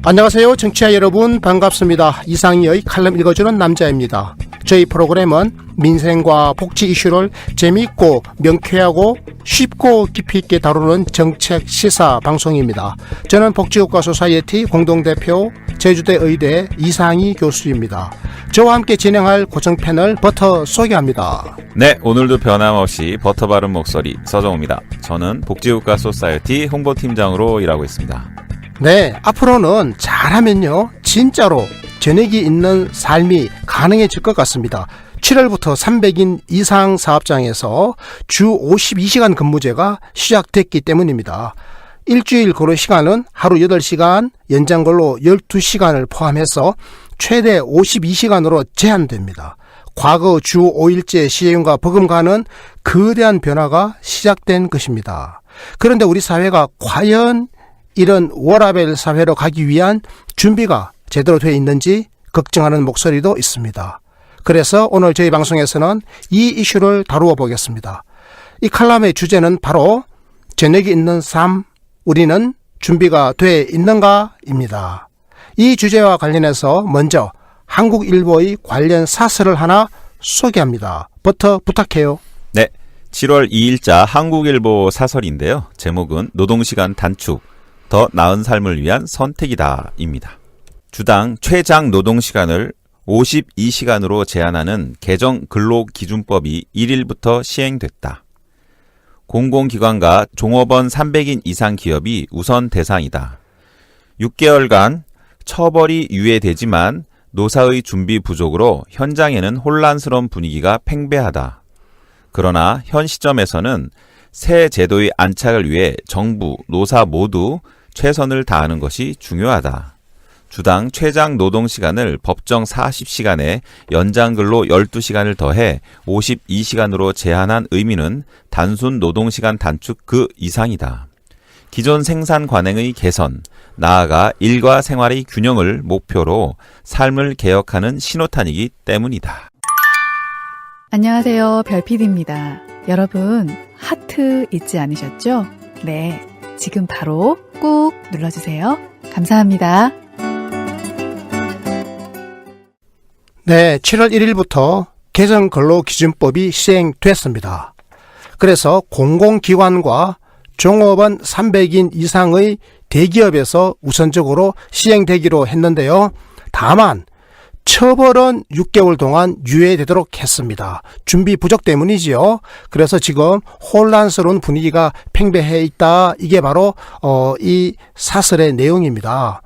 안녕하세요. 청취자 여러분 반갑습니다. 이상희의 칼럼 읽어주는 남자입니다. 저희 프로그램은 민생과 복지 이슈를 재미있고 명쾌하고 쉽고 깊이 있게 다루는 정책 시사 방송입니다. 저는 복지국가 소사이어티 공동대표 제주대 의대 이상희 교수입니다. 저와 함께 진행할 고정 패널 버터 소개합니다. 네, 오늘도 변함없이 버터 바른 목소리 서정우입니다. 저는 복지국가 소사이어티 홍보팀장으로 일하고 있습니다. 네, 앞으로는 잘하면요 진짜로 전액이 있는 삶이 가능해질 것 같습니다. 7월부터 300인 이상 사업장에서 주 52시간 근무제가 시작됐기 때문입니다. 일주일 근로 시간은 하루 8시간, 연장 근로 12시간을 포함해서 최대 52시간으로 제한됩니다. 과거 주 5일제 시행과 버금가는 거대한 변화가 시작된 것입니다. 그런데 우리 사회가 과연 이런 워라밸 사회로 가기 위한 준비가 제대로 되어 있는지 걱정하는 목소리도 있습니다. 그래서 오늘 저희 방송에서는 이 이슈를 다루어 보겠습니다. 이 칼럼의 주제는 바로 전액이 있는 삶, 우리는 준비가 돼 있는가입니다. 이 주제와 관련해서 먼저 한국일보의 관련 사설을 하나 소개합니다. 버터 부탁해요. 네, 7월 2일자 한국일보 사설인데요. 제목은 노동시간 단축, 더 나은 삶을 위한 선택이다 입니다. 주당 최장 노동시간을 52시간으로 제한하는 개정 근로기준법이 1일부터 시행됐다. 공공기관과 종업원 300인 이상 기업이 우선 대상이다. 6개월간 처벌이 유예되지만 노사의 준비 부족으로 현장에는 혼란스러운 분위기가 팽배하다. 그러나 현 시점에서는 새 제도의 안착을 위해 정부, 노사 모두 최선을 다하는 것이 중요하다. 주당 최장 노동시간을 법정 40시간에 연장근로 12시간을 더해 52시간으로 제한한 의미는 단순 노동시간 단축 그 이상이다. 기존 생산 관행의 개선, 나아가 일과 생활의 균형을 목표로 삶을 개혁하는 신호탄이기 때문이다. 안녕하세요. 별PD입니다. 여러분, 하트 잊지 않으셨죠? 네, 지금 바로 꾹 눌러주세요. 감사합니다. 네, 7월 1일부터 개정 근로기준법이 시행됐습니다. 그래서 공공기관과 종업원 300인 이상의 대기업에서 우선적으로 시행되기로 했는데요. 다만 처벌은 6개월 동안 유예되도록 했습니다. 준비 부족 때문이지요. 그래서 지금 혼란스러운 분위기가 팽배해 있다. 이게 바로 이 사설의 내용입니다.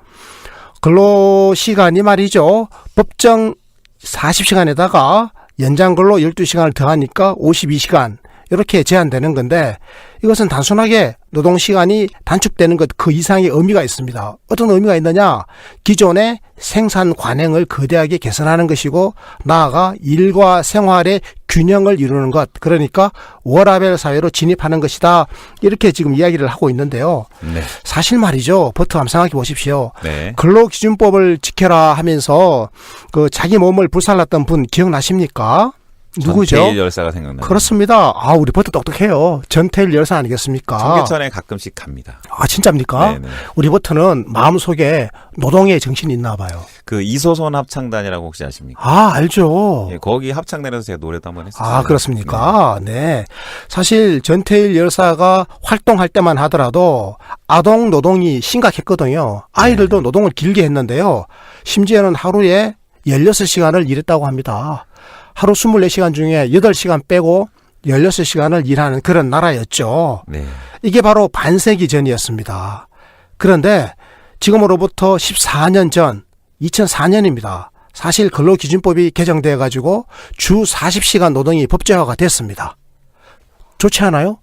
근로시간이 말이죠. 법정 40시간에다가 연장 근로 12시간을 더하니까 52시간 이렇게 제한되는 건데 이것은 단순하게 노동시간이 단축되는 것 그 이상의 의미가 있습니다. 어떤 의미가 있느냐? 기존의 생산 관행을 거대하게 개선하는 것이고 나아가 일과 생활의 균형을 이루는 것, 그러니까 워라밸 사회로 진입하는 것이다. 이렇게 지금 이야기를 하고 있는데요. 네. 사실 말이죠. 버터 한번 생각해 보십시오. 네. 근로기준법을 지켜라 하면서 그 자기 몸을 불살랐던 분 기억나십니까? 누구죠? 전태일 열사가 생각나요. 그렇습니다. 아, 우리 버터 똑똑해요. 전태일 열사 아니겠습니까? 청계천에 가끔씩 갑니다. 아, 진짜입니까? 네네. 우리 버터는 마음속에 노동의 정신이 있나 봐요. 그 이소선 합창단이라고 혹시 아십니까? 아, 알죠. 예, 거기 합창단에서 제가 노래도 한번 했었어요. 아, 그렇습니까? 네. 사실 전태일 열사가 활동할 때만 하더라도 아동 노동이 심각했거든요. 아이들도 노동을 길게 했는데요. 심지어는 하루에 16시간을 일했다고 합니다. 하루 24시간 중에 8시간 빼고 16시간을 일하는 그런 나라였죠. 네. 이게 바로 반세기 전이었습니다. 그런데 지금으로부터 14년 전 2004년입니다. 사실 근로기준법이 개정되어 가지고 주 40시간 노동이 법제화가 됐습니다. 좋지 않아요?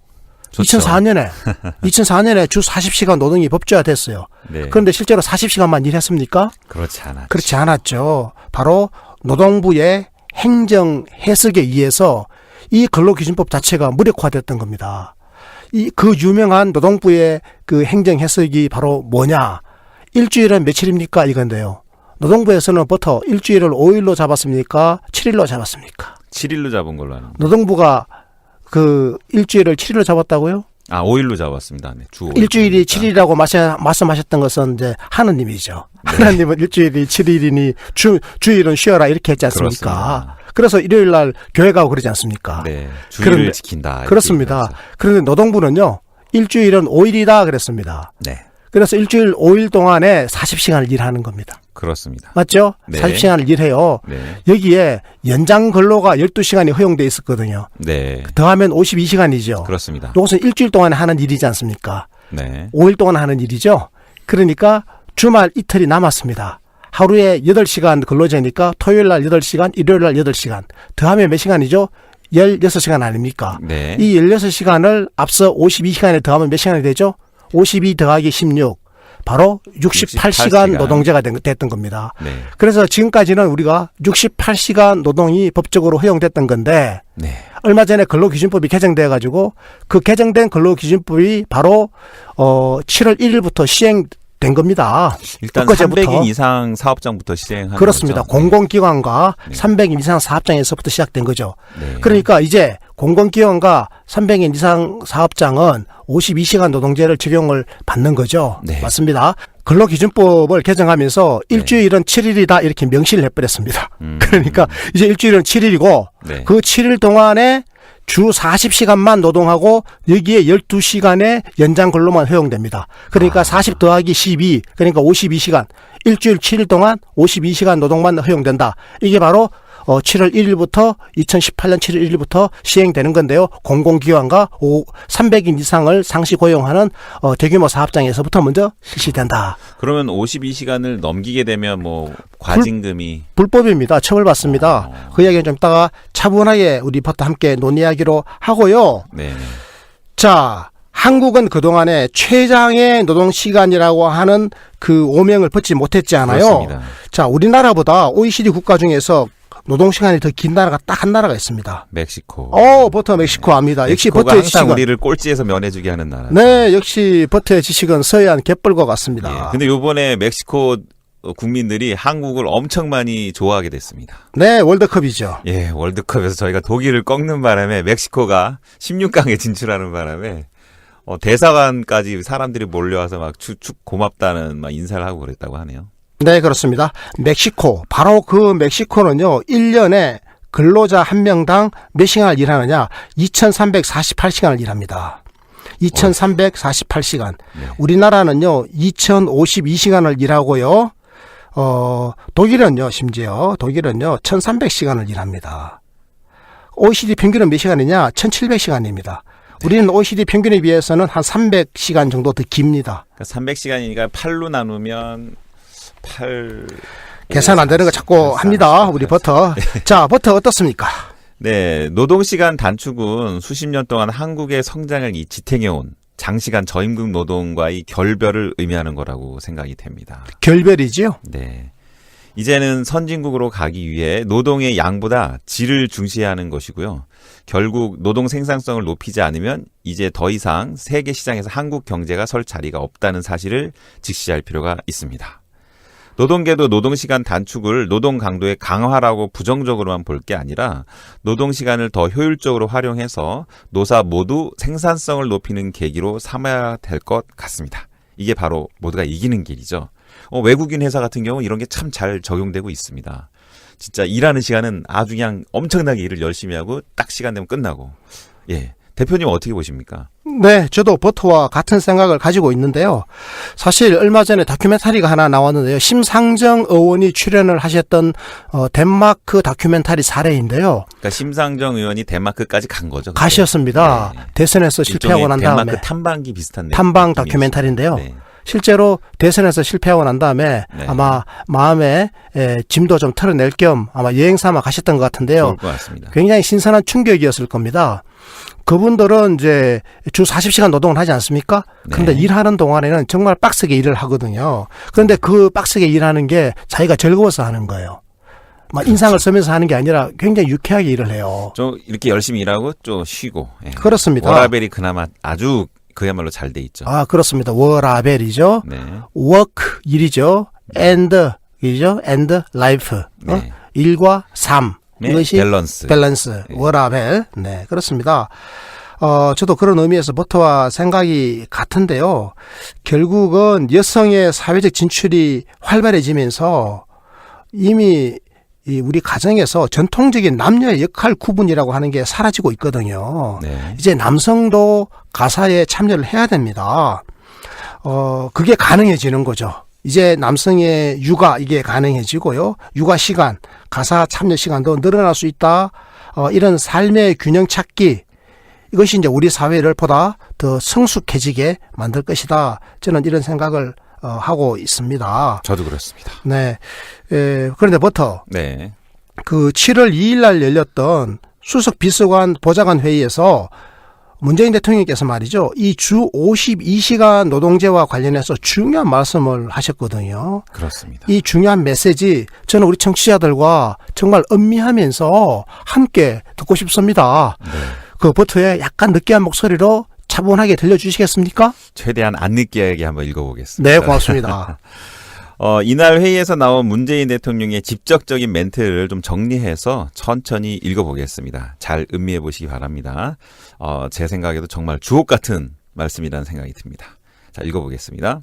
좋죠. 2004년에 주 40시간 노동이 법제화됐어요. 네. 그런데 실제로 40시간만 일했습니까? 그렇지 않았죠. 그렇지 않았죠. 바로 노동부의 행정 해석에 의해서 이 근로기준법 자체가 무력화됐던 겁니다. 그 유명한 노동부의 그 행정 해석이 바로 뭐냐? 일주일은 며칠입니까? 이건데요. 노동부에서는 버터 일주일을 5일로 잡았습니까? 7일로 잡았습니까? 7일로 잡은 걸로 아는데. 노동부가 그 일주일을 7일로 잡았다고요? 아, 5일로 잡았습니다. 네, 주 5일. 일주일이 7일이라고 말씀하셨던 것은 이제 하느님이죠. 네. 하나님은 일주일이 7일이니 주일은 쉬어라 이렇게 했지 않습니까? 그렇습니다. 그래서 일요일 날 교회 가고 그러지 않습니까? 네, 주일을 그런데- 지킨다. 이렇게 그렇습니다. 얘기하죠. 그런데 노동부는요. 일주일은 5일이다 그랬습니다. 네, 그래서 일주일 5일 동안에 40시간을 일하는 겁니다. 그렇습니다. 맞죠? 네. 40시간을 일해요. 네, 여기에 연장 근로가 12시간이 허용돼 있었거든요. 네, 더하면 52시간이죠. 그렇습니다. 이것은 일주일 동안에 하는 일이지 않습니까? 네, 5일 동안 하는 일이죠. 그러니까 주말 이틀이 남았습니다. 하루에 8시간 근로제니까 토요일 날 8시간, 일요일 날 8시간. 더하면 몇 시간이죠? 16시간 아닙니까? 네, 이 16시간을 앞서 52시간에 더하면 몇 시간이 되죠? 52 더하기 16. 바로 68시간 노동제가 됐던 겁니다. 네, 그래서 지금까지는 우리가 68시간 노동이 법적으로 허용됐던 건데 네. 얼마 전에 근로기준법이 개정돼 가지고 그 개정된 근로기준법이 바로 7월 1일부터 시행된 겁니다. 일단 엊그제부터. 300인 이상 사업장부터 시행하는 그렇습니다. 거죠. 공공기관과 네. 300인 이상 사업장에서부터 시작된 거죠. 네. 그러니까 이제 공공기관과 300인 이상 사업장은 52시간 노동제를 적용을 받는 거죠. 네. 맞습니다. 근로기준법을 개정하면서 일주일은 7일이다 이렇게 명시를 해버렸습니다. 그러니까 이제 일주일은 7일이고 네. 그 7일 동안에 주 40시간만 노동하고 여기에 12시간의 연장 근로만 허용됩니다. 그러니까 40 더하기 12 그러니까 52시간 일주일 7일 동안 52시간 노동만 허용된다. 이게 바로 7월 1일부터 2018년 7월 1일부터 시행되는 건데요. 공공기관과 300인 이상을 상시 고용하는 대규모 사업장에서부터 먼저 실시된다. 그러면 52시간을 넘기게 되면 뭐 과징금이 불법입니다. 처벌받습니다. 그 이야기는 좀 이따가 차분하게 우리 리포터 함께 논의하기로 하고요. 네. 자, 한국은 그동안에 최장의 노동시간이라고 하는 그 오명을 벗지 못했잖아요. 그렇습니다. 자, 우리나라보다 OECD 국가 중에서 노동시간이 더 긴 나라가 딱 한 나라가 있습니다. 멕시코. 버터 멕시코 압니다. 역시 멕시코가 버터의 항상 지식은. 우리를 꼴찌에서 면해주게 하는 나라. 네, 역시 버터의 지식은 서해안 갯벌과 예. 같습니다. 근데 요번에 멕시코 국민들이 한국을 엄청 많이 좋아하게 됐습니다. 네, 월드컵이죠. 예, 월드컵에서 저희가 독일을 꺾는 바람에 멕시코가 16강에 진출하는 바람에 대사관까지 사람들이 몰려와서 막 축 고맙다는 막 인사를 하고 그랬다고 하네요. 네, 그렇습니다. 멕시코. 바로 그 멕시코는요, 1년에 근로자 한 명당 몇 시간을 일하느냐? 2,348시간을 일합니다. 2,348시간. 네. 우리나라는요, 2,052시간을 일하고요, 독일은요, 심지어, 독일은요, 1,300시간을 일합니다. OECD 평균은 몇 시간이냐? 1,700시간입니다. 우리는 OECD 평균에 비해서는 한 300시간 정도 더 깁니다. 그러니까 300시간이니까 8로 나누면 8 계산 안 되는 거 자꾸 합니다. 우리 버터. 자, 버터 어떻습니까? 네, 노동시간 단축은 수십 년 동안 한국의 성장을 지탱해온 장시간 저임금 노동과의 결별을 의미하는 거라고 생각이 됩니다. 결별이지요? 네. 이제는 선진국으로 가기 위해 노동의 양보다 질을 중시하는 것이고요. 결국 노동 생산성을 높이지 않으면 이제 더 이상 세계 시장에서 한국 경제가 설 자리가 없다는 사실을 직시할 필요가 있습니다. 노동계도 노동시간 단축을 노동 강도의 강화라고 부정적으로만 볼 게 아니라 노동시간을 더 효율적으로 활용해서 노사 모두 생산성을 높이는 계기로 삼아야 될 것 같습니다. 이게 바로 모두가 이기는 길이죠. 외국인 회사 같은 경우 이런 게 참 잘 적용되고 있습니다. 진짜 일하는 시간은 아주 그냥 엄청나게 일을 열심히 하고 딱 시간 되면 끝나고. 예. 대표님 어떻게 보십니까? 네, 저도 버터와 같은 생각을 가지고 있는데요. 사실 얼마 전에 다큐멘터리가 하나 나왔는데요. 심상정 의원이 출연을 하셨던 덴마크 다큐멘터리 사례인데요. 그러니까 심상정 의원이 덴마크까지 간 거죠. 그때? 가셨습니다. 네. 대선에서 실패하고 난 일종의 다음에 덴마크 탐방기 비슷한 탐방 느낌이죠. 다큐멘터리인데요. 네. 실제로 대선에서 실패하고 난 다음에 네. 아마 마음에 짐도 좀 털어낼 겸 아마 여행 삼아 가셨던 것 같은데요. 좋을 것 같습니다. 굉장히 신선한 충격이었을 겁니다. 그분들은 이제 주 40시간 노동을 하지 않습니까? 그런데 네. 일하는 동안에는 정말 빡세게 일을 하거든요. 그런데 그 빡세게 일하는 게 자기가 즐거워서 하는 거예요. 막 인상을 쓰면서 하는 게 아니라 굉장히 유쾌하게 일을 해요. 좀 이렇게 열심히 일하고 좀 쉬고. 예. 그렇습니다. 워라벨이 그나마 아주 그야말로 잘 돼 있죠. 아, 그렇습니다. 워라벨이죠. 네. work, 일이죠. and, 이죠. and life. 네. 일과 삶. 네. 이것이 밸런스. 밸런스. 네. 워라벨. 네, 그렇습니다. 저도 그런 의미에서 버터와 생각이 같은데요. 결국은 여성의 사회적 진출이 활발해지면서 이미 우리 가정에서 전통적인 남녀의 역할 구분이라고 하는 게 사라지고 있거든요. 네. 이제 남성도 가사에 참여를 해야 됩니다. 그게 가능해지는 거죠. 이제 남성의 육아 이게 가능해지고요. 육아 시간, 가사 참여 시간도 늘어날 수 있다. 이런 삶의 균형 찾기, 이것이 이제 우리 사회를 보다 더 성숙해지게 만들 것이다. 저는 이런 생각을 하고 있습니다. 저도 그렇습니다. 네. 그런데 버터, 네. 그 7월 2일 날 열렸던 수석 비서관 보좌관 회의에서 문재인 대통령께서 말이죠. 이 주 52시간 노동제와 관련해서 중요한 말씀을 하셨거든요. 그렇습니다. 이 중요한 메시지 저는 우리 청취자들과 정말 음미하면서 함께 듣고 싶습니다. 네. 그 버터의 약간 느끼한 목소리로 차분하게 들려주시겠습니까? 최대한 안 느끼하게 한번 읽어보겠습니다. 네, 고맙습니다. 이날 회의에서 나온 문재인 대통령의 직접적인 멘트를 좀 정리해서 천천히 읽어보겠습니다. 잘 음미해 보시기 바랍니다. 제 생각에도 정말 주옥 같은 말씀이라는 생각이 듭니다. 자, 읽어보겠습니다.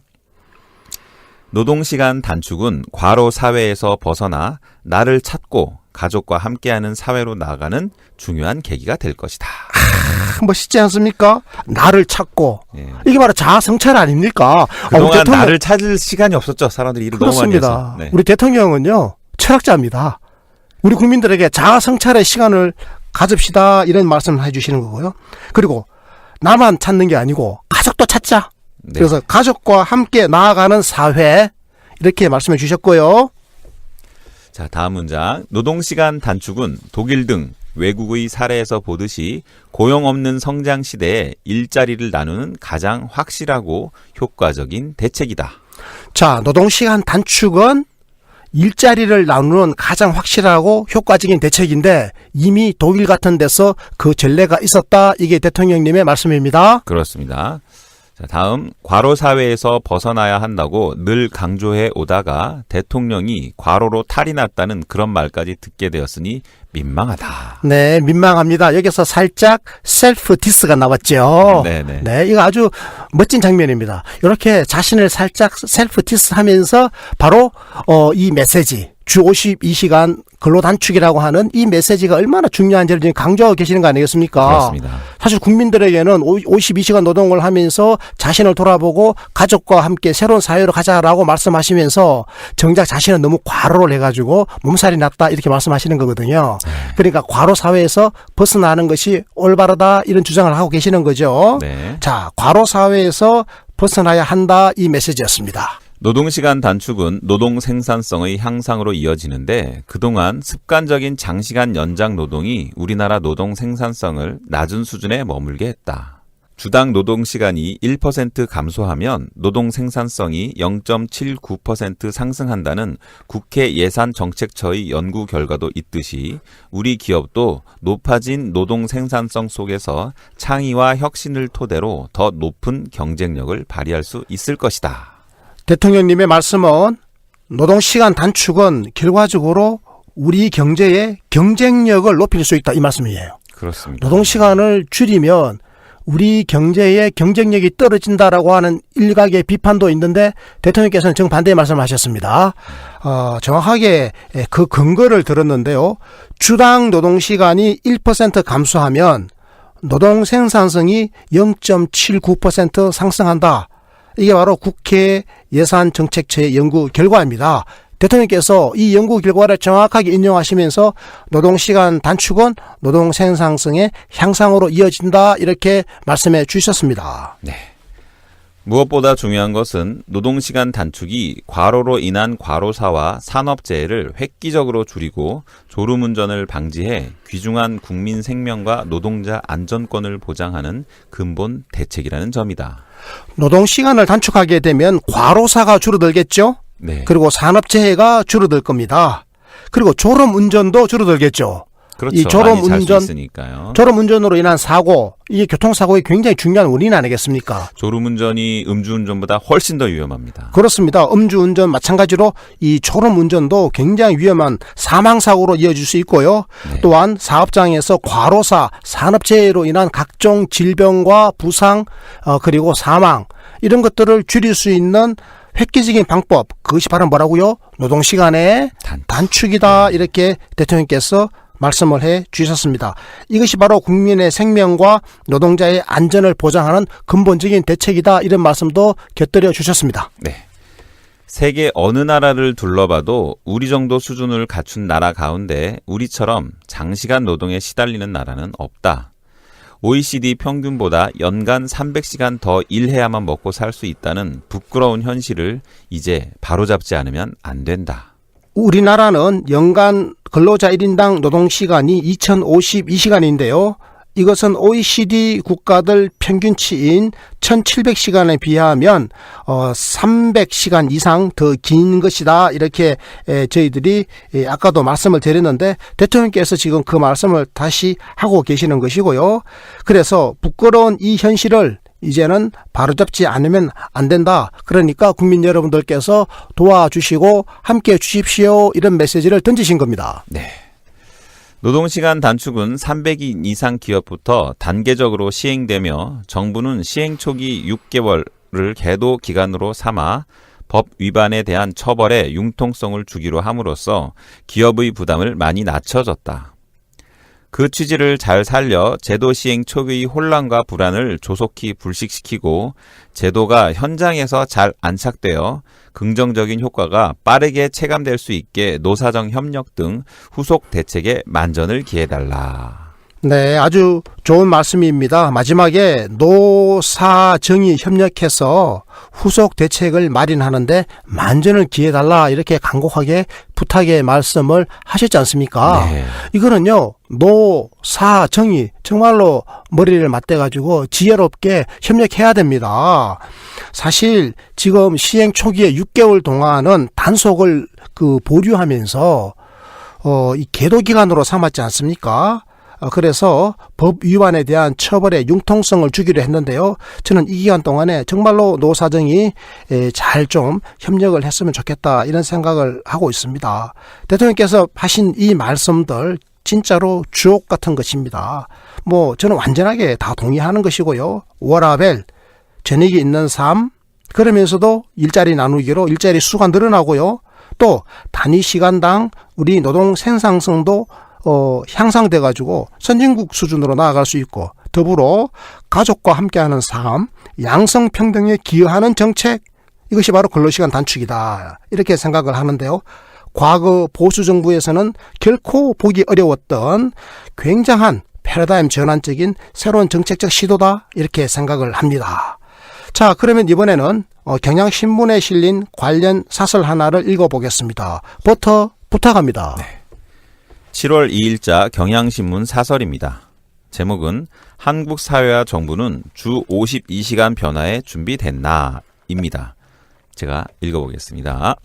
노동시간 단축은 과로 사회에서 벗어나 나를 찾고 가족과 함께하는 사회로 나아가는 중요한 계기가 될 것이다. 멋있지 않습니까? 나를 찾고. 예. 이게 바로 자아 성찰 아닙니까? 그동안 나를 찾을 시간이 없었죠. 사람들이 일을 너무 많이 그렇습니다. 해서. 네. 우리 대통령은요, 철학자입니다. 우리 국민들에게 자아 성찰의 시간을 가집시다, 이런 말씀을 해주시는 거고요. 그리고 나만 찾는 게 아니고 가족도 찾자. 네. 그래서 가족과 함께 나아가는 사회, 이렇게 말씀해 주셨고요. 자, 다음 문장. 노동시간 단축은 독일 등 외국의 사례에서 보듯이 고용 없는 성장 시대에 일자리를 나누는 가장 확실하고 효과적인 대책이다. 자, 노동시간 단축은 일자리를 나누는 가장 확실하고 효과적인 대책인데 이미 독일 같은 데서 그 전례가 있었다. 이게 대통령님의 말씀입니다. 그렇습니다. 자, 다음. 과로 사회에서 벗어나야 한다고 늘 강조해 오다가 대통령이 과로로 탈이 났다는 그런 말까지 듣게 되었으니 민망하다. 네, 민망합니다. 여기서 살짝 셀프 디스가 나왔죠. 네네. 네, 이거 아주 멋진 장면입니다. 이렇게 자신을 살짝 셀프 디스 하면서 바로 이 메시지, 주 52시간 근로 단축이라고 하는 이 메시지가 얼마나 중요한지를 지금 강조하고 계시는 거 아니겠습니까? 그렇습니다. 사실 국민들에게는 52시간 노동을 하면서 자신을 돌아보고 가족과 함께 새로운 사회로 가자라고 말씀하시면서 정작 자신은 너무 과로를 해가지고 몸살이 났다, 이렇게 말씀하시는 거거든요. 그러니까 과로 사회에서 벗어나는 것이 올바르다, 이런 주장을 하고 계시는 거죠. 네. 자, 과로 사회에서 벗어나야 한다, 이 메시지였습니다. 노동시간 단축은 노동 생산성의 향상으로 이어지는데 그동안 습관적인 장시간 연장 노동이 우리나라 노동 생산성을 낮은 수준에 머물게 했다. 주당 노동시간이 1% 감소하면 노동 생산성이 0.79% 상승한다는 국회 예산정책처의 연구 결과도 있듯이 우리 기업도 높아진 노동 생산성 속에서 창의와 혁신을 토대로 더 높은 경쟁력을 발휘할 수 있을 것이다. 대통령님의 말씀은 노동시간 단축은 결과적으로 우리 경제의 경쟁력을 높일 수 있다, 이 말씀이에요. 그렇습니다. 노동시간을 줄이면 우리 경제의 경쟁력이 떨어진다라고 하는 일각의 비판도 있는데 대통령께서는 정반대의 말씀을 하셨습니다. 정확하게 그 근거를 들었는데요. 주당 노동시간이 1% 감소하면 노동 생산성이 0.79% 상승한다. 이게 바로 국회 예산정책처의 연구 결과입니다. 대통령께서 이 연구 결과를 정확하게 인용하시면서 노동시간 단축은 노동 생산성의 향상으로 이어진다, 이렇게 말씀해 주셨습니다. 네. 무엇보다 중요한 것은 노동시간 단축이 과로로 인한 과로사와 산업재해를 획기적으로 줄이고 졸음운전을 방지해 귀중한 국민 생명과 노동자 안전권을 보장하는 근본 대책이라는 점이다. 노동시간을 단축하게 되면 과로사가 줄어들겠죠? 네. 그리고 산업재해가 줄어들 겁니다. 그리고 졸음운전도 줄어들겠죠. 그렇죠. 이 많이 잘 수 있으니까요. 졸음운전으로 인한 사고, 이게 교통사고의 굉장히 중요한 원인 아니겠습니까? 졸음운전이 음주운전보다 훨씬 더 위험합니다. 그렇습니다. 음주운전 마찬가지로 이 졸음운전도 굉장히 위험한 사망사고로 이어질 수 있고요. 네. 또한 사업장에서 과로사, 산업재해로 인한 각종 질병과 부상, 그리고 사망, 이런 것들을 줄일 수 있는 획기적인 방법, 그것이 바로 뭐라고요? 노동시간의 단축이다. 이렇게 대통령께서 말씀을 해 주셨습니다. 이것이 바로 국민의 생명과 노동자의 안전을 보장하는 근본적인 대책이다. 이런 말씀도 곁들여 주셨습니다. 네. 세계 어느 나라를 둘러봐도 우리 정도 수준을 갖춘 나라 가운데 우리처럼 장시간 노동에 시달리는 나라는 없다. OECD 평균보다 연간 300시간 더 일해야만 먹고 살 수 있다는 부끄러운 현실을 이제 바로잡지 않으면 안 된다. 우리나라는 연간 근로자 1인당 노동시간이 2052시간인데요. 이것은 OECD 국가들 평균치인 1700시간에 비하면 300시간 이상 더 긴 것이다. 이렇게 저희들이 아까도 말씀을 드렸는데 대통령께서 지금 그 말씀을 다시 하고 계시는 것이고요. 그래서 부끄러운 이 현실을 이제는 바로잡지 않으면 안 된다. 그러니까 국민 여러분들께서 도와주시고 함께해 주십시오. 이런 메시지를 던지신 겁니다. 네. 노동시간 단축은 300인 이상 기업부터 단계적으로 시행되며 정부는 시행 초기 6개월을 계도 기간으로 삼아 법 위반에 대한 처벌에 융통성을 주기로 함으로써 기업의 부담을 많이 낮춰줬다. 그 취지를 잘 살려 제도 시행 초기의 혼란과 불안을 조속히 불식시키고 제도가 현장에서 잘 안착되어 긍정적인 효과가 빠르게 체감될 수 있게 노사정 협력 등 후속 대책에 만전을 기해달라. 네, 아주 좋은 말씀입니다. 마지막에 노사정이 협력해서 후속 대책을 마련하는데 만전을 기해달라 이렇게 간곡하게 부탁의 말씀을 하셨지 않습니까? 네. 이거는요, 노사정이 정말로 머리를 맞대가지고 지혜롭게 협력해야 됩니다. 사실 지금 시행 초기에 6개월 동안은 단속을 보류하면서 이 계도 기간으로 삼았지 않습니까? 그래서 법 위반에 대한 처벌의 융통성을 주기로 했는데요. 저는 이 기간 동안에 정말로 노사정이 잘 좀 협력을 했으면 좋겠다 이런 생각을 하고 있습니다. 대통령께서 하신 이 말씀들 진짜로 주옥 같은 것입니다. 저는 완전하게 다 동의하는 것이고요. 워라밸, 저녁이 있는 삶, 그러면서도 일자리 나누기로 일자리 수가 늘어나고요. 또 단위 시간당 우리 노동 생산성도 향상돼 가지고 선진국 수준으로 나아갈 수 있고 더불어 가족과 함께하는 삶, 양성평등에 기여하는 정책, 이것이 바로 근로시간 단축이다 이렇게 생각을 하는데요. 과거 보수정부에서는 결코 보기 어려웠던 굉장한 패러다임 전환적인 새로운 정책적 시도다 이렇게 생각을 합니다. 자, 그러면 이번에는 경향신문에 실린 관련 사설 하나를 읽어보겠습니다. 버터 부탁합니다. 네. 7월 2일자 경향신문 사설입니다. 제목은 한국 사회와 정부는 주 52시간 변화에 준비됐나? 입니다. 제가 읽어보겠습니다.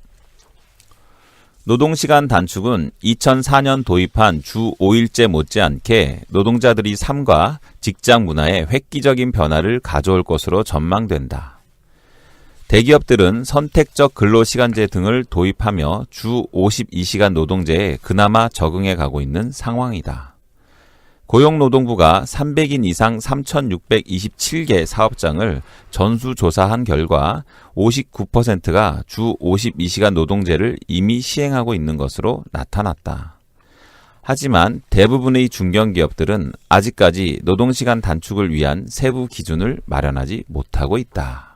노동시간 단축은 2004년 도입한 주 5일제 못지않게 노동자들의 삶과 직장 문화에 획기적인 변화를 가져올 것으로 전망된다. 대기업들은 선택적 근로시간제 등을 도입하며 주 52시간 노동제에 그나마 적응해 가고 있는 상황이다. 고용노동부가 300인 이상 3,627개 사업장을 전수조사한 결과 59%가 주 52시간 노동제를 이미 시행하고 있는 것으로 나타났다. 하지만 대부분의 중견기업들은 아직까지 노동시간 단축을 위한 세부 기준을 마련하지 못하고 있다.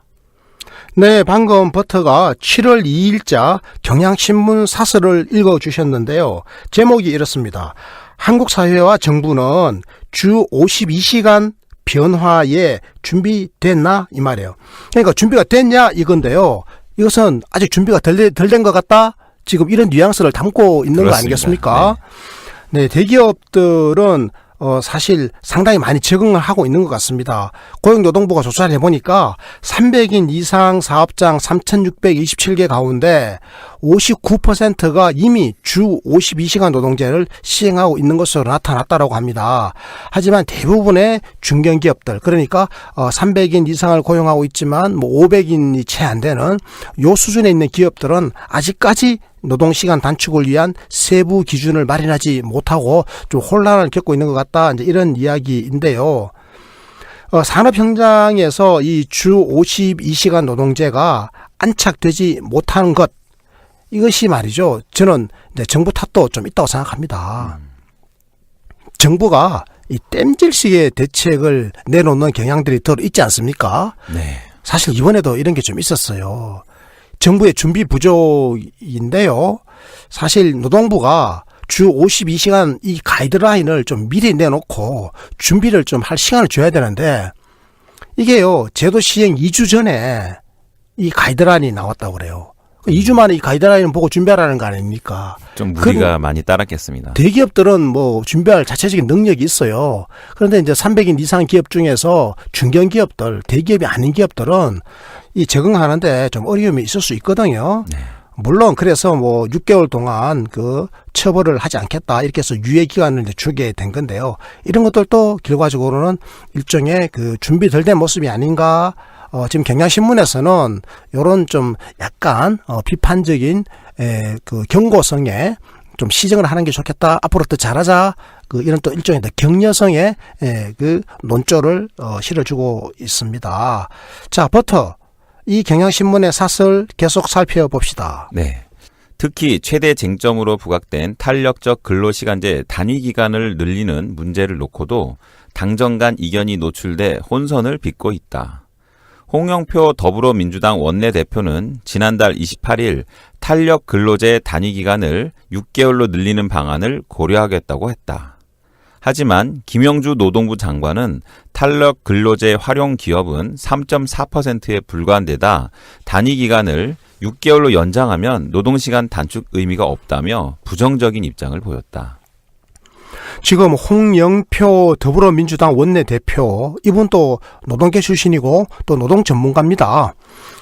네, 방금 버터가 7월 2일자 경향신문 사설을 읽어주셨는데요. 제목이 이렇습니다. 한국 사회와 정부는 주 52시간 변화에 준비됐나? 이 말이에요. 그러니까 준비가 됐냐? 이건데요. 이것은 아직 준비가 덜 된 것 같다? 지금 이런 뉘앙스를 담고 있는 그렇습니다. 거 아니겠습니까? 네, 대기업들은 사실 상당히 많이 적응을 하고 있는 것 같습니다. 고용노동부가 조사를 해보니까 300인 이상 사업장 3,627개 가운데 59%가 이미 주 52시간 노동제를 시행하고 있는 것으로 나타났다고 합니다. 하지만 대부분의 중견기업들, 그러니까 300인 이상을 고용하고 있지만 뭐 500인이 채 안 되는 요 수준에 있는 기업들은 아직까지 노동시간 단축을 위한 세부 기준을 마련하지 못하고 좀 혼란을 겪고 있는 것 같다, 이제 이런 이야기인데요. 산업 현장에서 이 주 52시간 노동제가 안착되지 못하는 것, 이것이 말이죠, 저는 이제 정부 탓도 좀 있다고 생각합니다. 정부가 이 땜질식의 대책을 내놓는 경향들이 더 있지 않습니까? 네. 사실 이번에도 이런 게 좀 있었어요. 정부의 준비 부족인데요. 사실 노동부가 주 52시간 이 가이드라인을 좀 미리 내놓고 준비를 좀 할 시간을 줘야 되는데, 이게요, 제도 시행 2주 전에 이 가이드라인이 나왔다고 그래요. 2주 만에 이 가이드라인을 보고 준비하라는 거 아닙니까? 좀 무리가 많이 따랐겠습니다. 대기업들은 뭐 준비할 자체적인 능력이 있어요. 그런데 이제 300인 이상 기업 중에서 중견기업들, 대기업이 아닌 기업들은 이 적응하는데 좀 어려움이 있을 수 있거든요. 네. 물론 그래서 뭐 6개월 동안 그 처벌을 하지 않겠다, 이렇게 해서 유예 기간을 이제 주게 된 건데요. 이런 것들도 결과적으로는 일종의 그 준비 덜 된 모습이 아닌가. 지금 경향신문에서는 요런 좀 약간 비판적인 그 경고성에 좀 시정을 하는 게 좋겠다, 앞으로 더 잘하자, 그 이런 또 일종의 격려성의 그 논조를 실어주고 있습니다. 자, 버터, 이 경향신문의 사설 계속 살펴봅시다. 네. 특히 최대 쟁점으로 부각된 탄력적 근로시간제 단위 기간을 늘리는 문제를 놓고도 당정 간 이견이 노출돼 혼선을 빚고 있다. 홍영표 더불어민주당 원내대표는 지난달 28일 탄력 근로제 단위 기간을 6개월로 늘리는 방안을 고려하겠다고 했다. 하지만 김영주 노동부 장관은 탄력 근로제 활용 기업은 3.4%에 불과한 데다 단위 기간을 6개월로 연장하면 노동시간 단축 의미가 없다며 부정적인 입장을 보였다. 지금 홍영표 더불어민주당 원내대표, 이분 또 노동계 출신이고 또 노동 전문가입니다.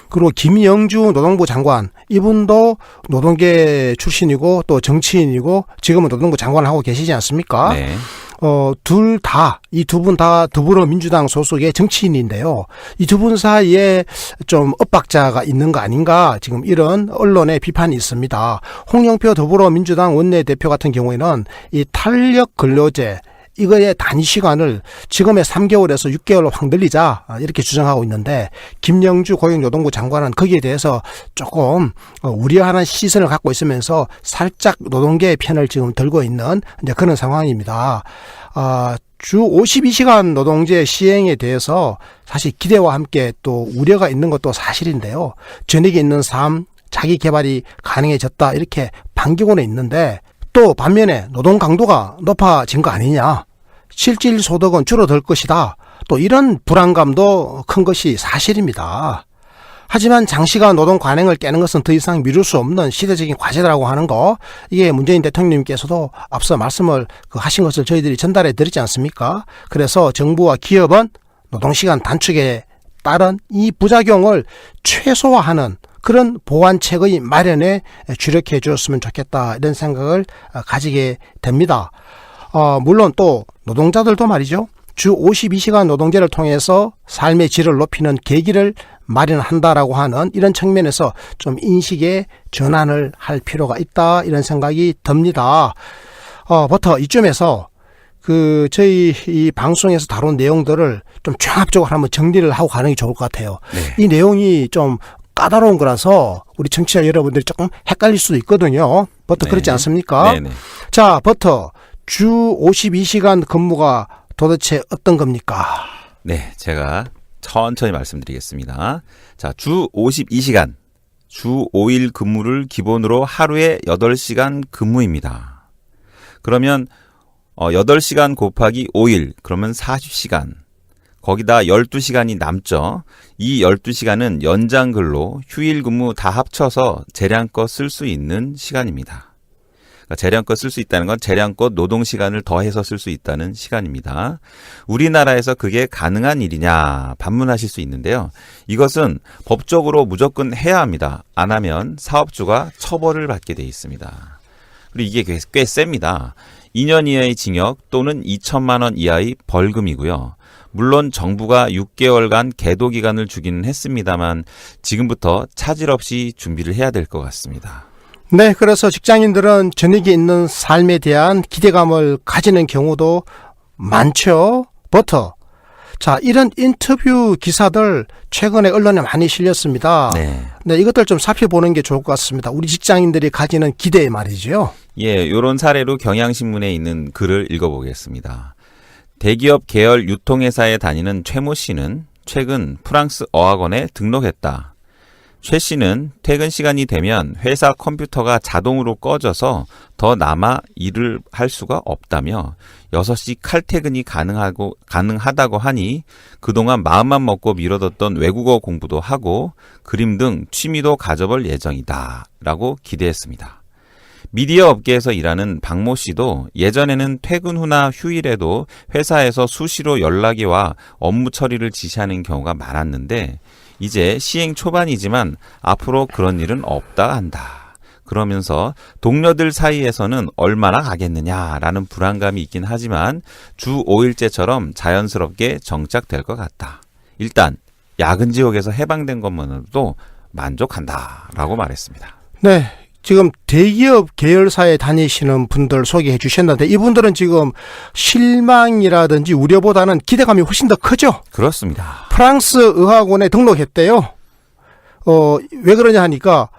그리고 김영주 노동부 장관, 이분도 노동계 출신이고 또 정치인이고 지금은 노동부 장관을 하고 계시지 않습니까? 네. 이 두 분 다 더불어민주당 소속의 정치인인데요. 이 두 분 사이에 좀 엇박자가 있는 거 아닌가, 지금 이런 언론의 비판이 있습니다. 홍영표 더불어민주당 원내대표 같은 경우에는 이 탄력 근로제, 이거의 단위 시간을 지금의 3개월에서 6개월로 확 늘리자, 이렇게 주장하고 있는데, 김영주 고용노동부 장관은 거기에 대해서 조금 우려하는 시선을 갖고 있으면서 살짝 노동계의 편을 지금 들고 있는 이제 그런 상황입니다. 주 52시간 노동제 시행에 대해서 사실 기대와 함께 또 우려가 있는 것도 사실인데요. 저녁에 있는 삶, 자기 개발이 가능해졌다, 이렇게 반기고는 있는데, 또 반면에 노동 강도가 높아진 거 아니냐, 실질 소득은 줄어들 것이다, 또 이런 불안감도 큰 것이 사실입니다. 하지만 장시간 노동 관행을 깨는 것은 더 이상 미룰 수 없는 시대적인 과제라고 하는 거, 이게 문재인 대통령님께서도 앞서 말씀을 하신 것을 저희들이 전달해 드리지 않습니까? 그래서 정부와 기업은 노동시간 단축에 따른 이 부작용을 최소화하는 그런 보완책의 마련에 주력해 주었으면 좋겠다, 이런 생각을 가지게 됩니다. 물론 또 노동자들도 말이죠, 주 52시간 노동제를 통해서 삶의 질을 높이는 계기를 마련한다라고 하는 이런 측면에서 좀 인식의 전환을 할 필요가 있다, 이런 생각이 듭니다. 버터, 이쯤에서 저희 이 방송에서 다룬 내용들을 좀 종합적으로 한번 정리를 하고 가는 게 좋을 것 같아요. 네. 이 내용이 좀 까다로운 거라서 우리 청취자 여러분들이 조금 헷갈릴 수도 있거든요. 버터, 네. 그렇지 않습니까? 네네. 자, 버터, 주 52시간 근무가 도대체 어떤 겁니까? 네, 제가 천천히 말씀드리겠습니다. 자, 주 52시간, 주 5일 근무를 기본으로 하루에 8시간 근무입니다. 그러면 8시간 곱하기 5일, 그러면 40시간. 거기다 12시간이 남죠. 이 12시간은 연장 근로, 휴일 근무 다 합쳐서 재량껏 쓸 수 있는 시간입니다. 그러니까 재량껏 쓸 수 있다는 건 재량껏 노동시간을 더해서 쓸 수 있다는 시간입니다. 우리나라에서 그게 가능한 일이냐 반문하실 수 있는데요. 이것은 법적으로 무조건 해야 합니다. 안 하면 사업주가 처벌을 받게 돼 있습니다. 그리고 이게 꽤 셉니다. 2년 이하의 징역 또는 2천만 원 이하의 벌금이고요. 물론 정부가 6개월간 계도 기간을 주기는 했습니다만 지금부터 차질 없이 준비를 해야 될 것 같습니다. 네, 그래서 직장인들은 저녁에 있는 삶에 대한 기대감을 가지는 경우도 많죠. 버터. 자, 이런 인터뷰 기사들 최근에 언론에 많이 실렸습니다. 네. 네, 이것들 좀 살펴보는 게 좋을 것 같습니다. 우리 직장인들이 가지는 기대 말이죠. 예, 요런 사례로 경향신문에 있는 글을 읽어보겠습니다. 대기업 계열 유통회사에 다니는 최모 씨는 최근 프랑스 어학원에 등록했다. 최 씨는 퇴근 시간이 되면 회사 컴퓨터가 자동으로 꺼져서 더 남아 일을 할 수가 없다며 6시 칼퇴근이 가능하다고 하니 그동안 마음만 먹고 미뤄뒀던 외국어 공부도 하고 그림 등 취미도 가져볼 예정이다 라고 기대했습니다. 미디어 업계에서 일하는 박모 씨도 예전에는 퇴근 후나 휴일에도 회사에서 수시로 연락이 와 업무 처리를 지시하는 경우가 많았는데 이제 시행 초반이지만 앞으로 그런 일은 없다 한다. 그러면서 동료들 사이에서는 얼마나 가겠느냐라는 불안감이 있긴 하지만 주 5일제처럼 자연스럽게 정착될 것 같다. 일단 야근 지역에서 해방된 것만으로도 만족한다라고 말했습니다. 네. 지금 대기업 계열사에 다니시는 분들 소개해 주셨는데 이분들은 지금 실망이라든지 우려보다는 기대감이 훨씬 더 크죠? 그렇습니다. 프랑스 의학원에 등록했대요. 왜 그러냐 하니까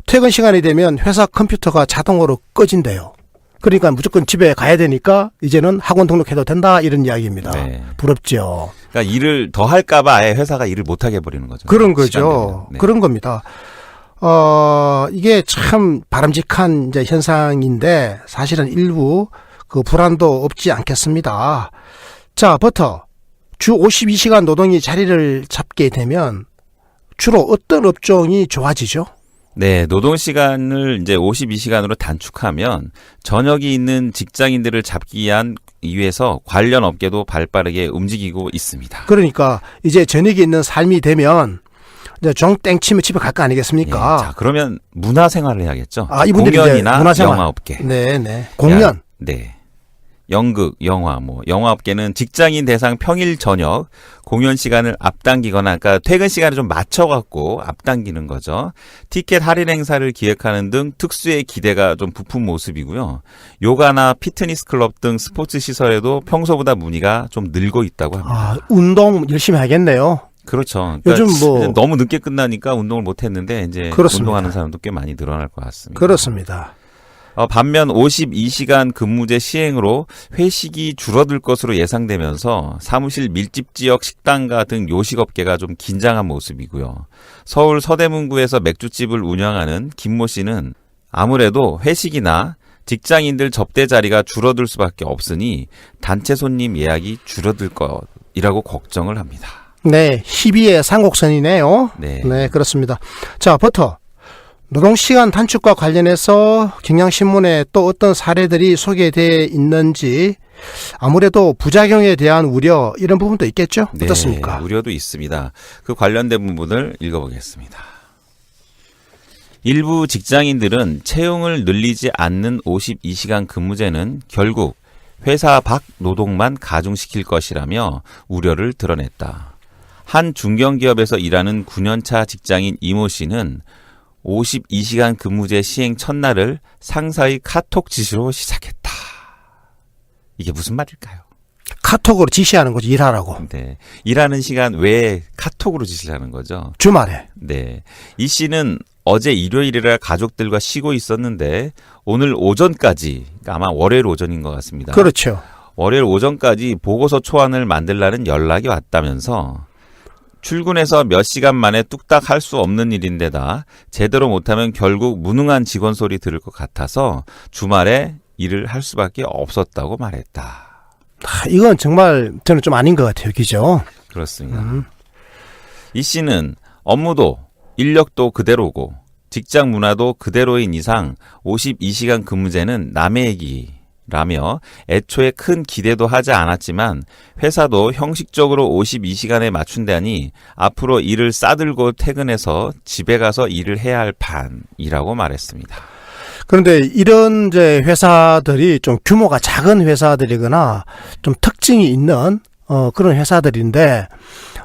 퇴근 시간이 되면 회사 컴퓨터가 자동으로 꺼진대요. 그러니까 무조건 집에 가야 되니까 이제는 학원 등록해도 된다 이런 이야기입니다. 네. 부럽죠. 그러니까 일을 더 할까봐 아예 회사가 일을 못하게 해버리는 거죠. 그런 시간 거죠. 되면. 네. 그런 겁니다. 이게 참 바람직한 이제 현상인데 사실은 일부 그 불안도 없지 않겠습니다. 자, 버터. 주 52시간 노동이 자리를 잡게 되면 주로 어떤 업종이 좋아지죠? 네, 노동 시간을 이제 52시간으로 단축하면 저녁이 있는 직장인들을 잡기 위해서 관련 업계도 발빠르게 움직이고 있습니다. 그러니까 이제 저녁이 있는 삶이 되면 이제 종땡 치면 집에 갈 거 아니겠습니까? 예, 자, 그러면 문화 생활을 해야겠죠. 아, 이분들이 공연이나 이제 문화생활. 영화 업계. 네. 공연. 네. 연극, 영화, 영화 업계는 직장인 대상 평일 저녁 공연 시간을 앞당기거나, 그러니까 퇴근 시간을 좀 맞춰갖고 앞당기는 거죠. 티켓 할인 행사를 기획하는 등 특수의 기대가 좀 부푼 모습이고요. 요가나 피트니스 클럽 등 스포츠 시설에도 평소보다 문의가 좀 늘고 있다고 합니다. 아, 운동 열심히 하겠네요. 그렇죠. 그러니까 요즘 뭐 너무 늦게 끝나니까 운동을 못 했는데 이제 그렇습니다. 운동하는 사람도 꽤 많이 늘어날 것 같습니다. 그렇습니다. 반면 52시간 근무제 시행으로 회식이 줄어들 것으로 예상되면서 사무실 밀집 지역 식당가 등 요식업계가 좀 긴장한 모습이고요. 서울 서대문구에서 맥주집을 운영하는 김모 씨는 아무래도 회식이나 직장인들 접대 자리가 줄어들 수밖에 없으니 단체 손님 예약이 줄어들 것이라고 걱정을 합니다. 네, 희비의 상곡선이네요. 네. 그렇습니다. 자, 버터. 노동시간 단축과 관련해서 경향신문에 또 어떤 사례들이 소개되어 있는지 아무래도 부작용에 대한 우려 이런 부분도 있겠죠? 네, 어떻습니까? 우려도 있습니다. 그 관련된 부분을 읽어보겠습니다. 일부 직장인들은 채용을 늘리지 않는 52시간 근무제는 결국 회사 밖 노동만 가중시킬 것이라며 우려를 드러냈다. 한 중견기업에서 일하는 9년차 직장인 이모 씨는 52시간 근무제 시행 첫날을 상사의 카톡 지시로 시작했다. 이게 무슨 말일까요? 카톡으로 지시하는 거지, 일하라고. 네. 일하는 시간 외에 카톡으로 지시를 하는 거죠. 주말에. 네. 이 씨는 어제 일요일이라 가족들과 쉬고 있었는데 오늘 오전까지, 그러니까 아마 월요일 오전인 것 같습니다. 그렇죠. 월요일 오전까지 보고서 초안을 만들라는 연락이 왔다면서 출근해서 몇 시간 만에 뚝딱 할 수 없는 일인데다 제대로 못하면 결국 무능한 직원 소리 들을 것 같아서 주말에 일을 할 수밖에 없었다고 말했다. 이건 정말 저는 좀 아닌 것 같아요. 그죠? 그렇습니다. 이 씨는 업무도 인력도 그대로고 직장 문화도 그대로인 이상 52시간 근무제는 남의 얘기라며 애초에 큰 기대도 하지 않았지만 회사도 형식적으로 52시간에 맞춘다니 앞으로 일을 싸들고 퇴근해서 집에 가서 일을 해야 할 판이라고 말했습니다. 그런데 이런 이제 회사들이 좀 규모가 작은 회사들이거나 좀 특징이 있는 그런 회사들인데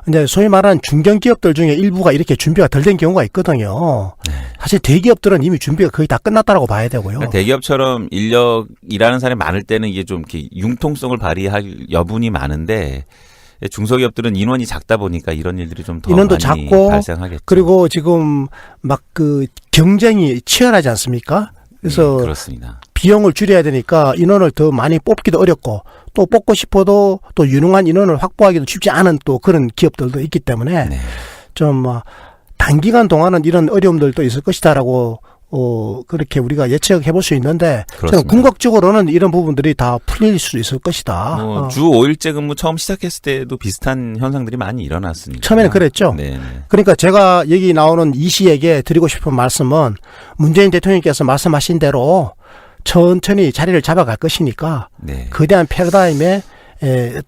이제 소위 말하는 중견기업들 중에 일부가 이렇게 준비가 덜 된 경우가 있거든요. 사실 대기업들은 이미 준비가 거의 다 끝났다라고 봐야 되고요. 그러니까 대기업처럼 일하는 사람이 많을 때는 이게 좀 이렇게 융통성을 발휘할 여분이 많은데 중소기업들은 인원이 작다 보니까 이런 일들이 좀 더 인원도 많이 작고 발생하겠죠. 그리고 지금 막 그 경쟁이 치열하지 않습니까? 그래서 그렇습니다. 비용을 줄여야 되니까 인원을 더 많이 뽑기도 어렵고 또 뽑고 싶어도 또 유능한 인원을 확보하기도 쉽지 않은 또 그런 기업들도 있기 때문에 네. 좀 단기간 동안은 이런 어려움들도 있을 것이다라고 그렇게 우리가 예측해 볼 수 있는데 저는 그렇습니다. 궁극적으로는 이런 부분들이 다 풀릴 수 있을 것이다. 주 5일제 근무 처음 시작했을 때도 비슷한 현상들이 많이 일어났으니까. 처음에는 그랬죠. 네. 그러니까 제가 여기 나오는 이 씨에게 드리고 싶은 말씀은 문재인 대통령께서 말씀하신 대로 천천히 자리를 잡아갈 것이니까 네. 거대한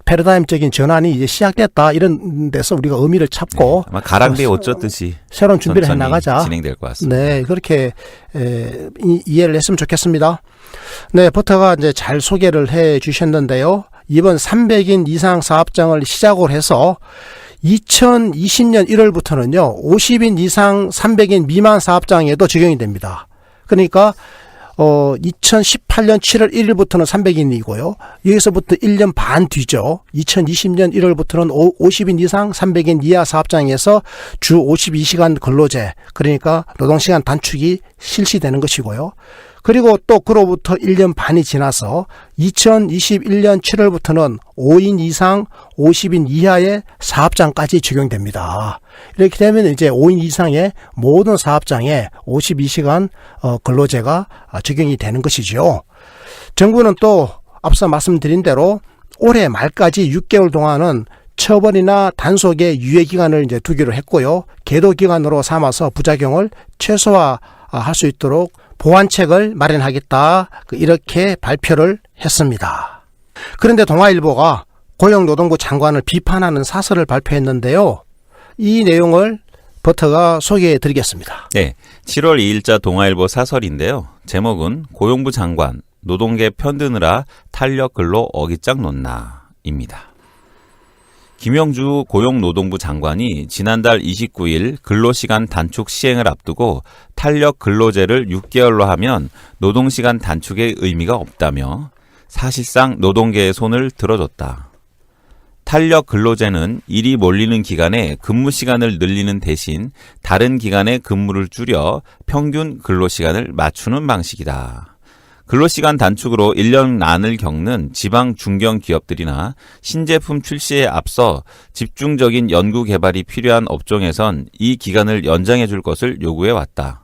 패러다임적인 전환이 이제 시작됐다 이런 데서 우리가 의미를 찾고 아마 가랑비에 옷 젖듯이 새로운 준비를 천천히 해나가자. 진행될 것 같습니다. 네, 그렇게 이해를 했으면 좋겠습니다. 네, 버터가 이제 잘 소개를 해 주셨는데요. 이번 300인 이상 사업장을 시작으로 해서 2020년 1월부터는요. 50인 이상 300인 미만 사업장에도 적용이 됩니다. 그러니까 2018년 7월 1일부터는 300인이고요. 여기서부터 1년 반 뒤죠. 2020년 1월부터는 50인 이상 300인 이하 사업장에서 주 52시간 근로제, 그러니까 노동시간 단축이 실시되는 것이고요. 그리고 또 그로부터 1년 반이 지나서 2021년 7월부터는 5인 이상 50인 이하의 사업장까지 적용됩니다. 이렇게 되면 이제 5인 이상의 모든 사업장에 52시간 근로제가 적용이 되는 것이죠. 정부는 또 앞서 말씀드린 대로 올해 말까지 6개월 동안은 처벌이나 단속의 유예기간을 이제 두기로 했고요. 계도기간으로 삼아서 부작용을 최소화할 수 있도록 보완책을 마련하겠다 이렇게 발표를 했습니다. 그런데 동아일보가 고용노동부 장관을 비판하는 사설을 발표했는데요. 이 내용을 버터가 소개해 드리겠습니다. 네, 7월 2일자 동아일보 사설인데요. 제목은 고용부 장관 노동계 편드느라 탄력 근로 어깃장 놓나입니다. 김영주 고용노동부 장관이 지난달 29일 근로시간 단축 시행을 앞두고 탄력 근로제를 6개월로 하면 노동시간 단축의 의미가 없다며 사실상 노동계의 손을 들어줬다. 탄력 근로제는 일이 몰리는 기간에 근무 시간을 늘리는 대신 다른 기간에 근무를 줄여 평균 근로시간을 맞추는 방식이다. 근로시간 단축으로 1년난을 겪는 지방 중견 기업들이나 신제품 출시에 앞서 집중적인 연구 개발이 필요한 업종에선 이 기간을 연장해 줄 것을 요구해 왔다.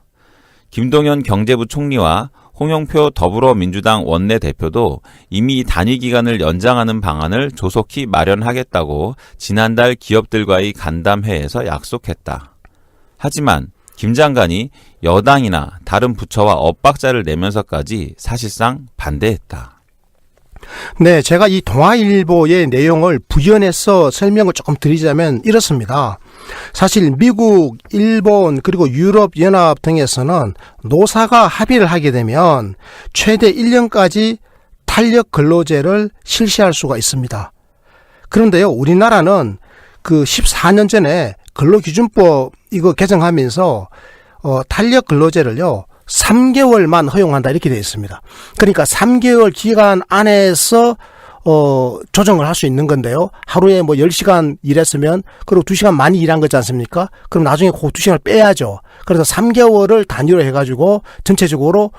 김동연 경제부 총리와 홍영표 더불어민주당 원내대표도 이미 단위 기간을 연장하는 방안을 조속히 마련하겠다고 지난달 기업들과의 간담회에서 약속했다. 하지만 김 장관이 여당이나 다른 부처와 엇박자를 내면서까지 사실상 반대했다. 네, 제가 이 동아일보의 내용을 부연해서 설명을 조금 드리자면 이렇습니다. 사실 미국, 일본 그리고 유럽연합 등에서는 노사가 합의를 하게 되면 최대 1년까지 탄력 근로제를 실시할 수가 있습니다. 그런데요, 우리나라는 그 14년 전에 근로기준법 이거 개정하면서 탄력 근로제를요 3개월만 허용한다 이렇게 되어 있습니다. 그러니까 3개월 기간 안에서 조정을 할 수 있는 건데요. 하루에 뭐 10시간 일했으면 그리고 2시간 많이 일한 거지 않습니까? 그럼 나중에 그 2시간을 빼야죠. 그래서 3개월을 단위로 해가지고 전체적으로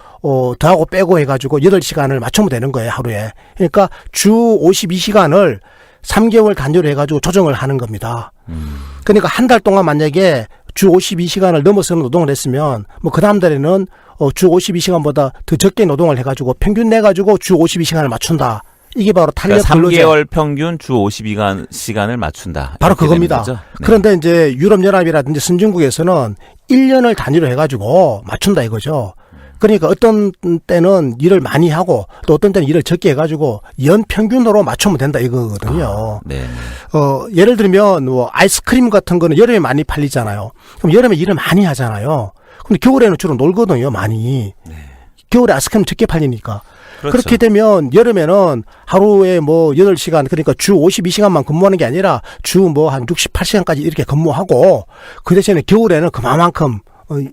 더하고 빼고 해가지고 8시간을 맞추면 되는 거예요. 하루에. 그러니까 주 52시간을 3개월 단위로 해가지고 조정을 하는 겁니다. 그러니까 한 달 동안 만약에 주 52시간을 넘어서는 노동을 했으면 뭐 그 다음 달에는 주 52시간보다 더 적게 노동을 해가지고 평균 내가지고 주 52시간을 맞춘다. 이게 바로 탄력 근로제. 3개월 평균 주 52시간을 맞춘다. 바로 그겁니다. 네. 그런데 이제 유럽연합이라든지 선진국에서는 1년을 단위로 해가지고 맞춘다 이거죠. 그러니까 어떤 때는 일을 많이 하고 또 어떤 때는 일을 적게 해가지고 연 평균으로 맞추면 된다 이거거든요. 네. 예를 들면 뭐 아이스크림 같은 거는 여름에 많이 팔리잖아요. 그럼 여름에 일을 많이 하잖아요. 근데 겨울에는 주로 놀거든요, 많이. 네. 겨울에 아이스크림 적게 팔리니까. 그렇죠. 그렇게 되면 여름에는 하루에 뭐 8시간 그러니까 주 52시간만 근무하는 게 아니라 주 뭐 한 68시간까지 이렇게 근무하고 그 대신에 겨울에는 그만큼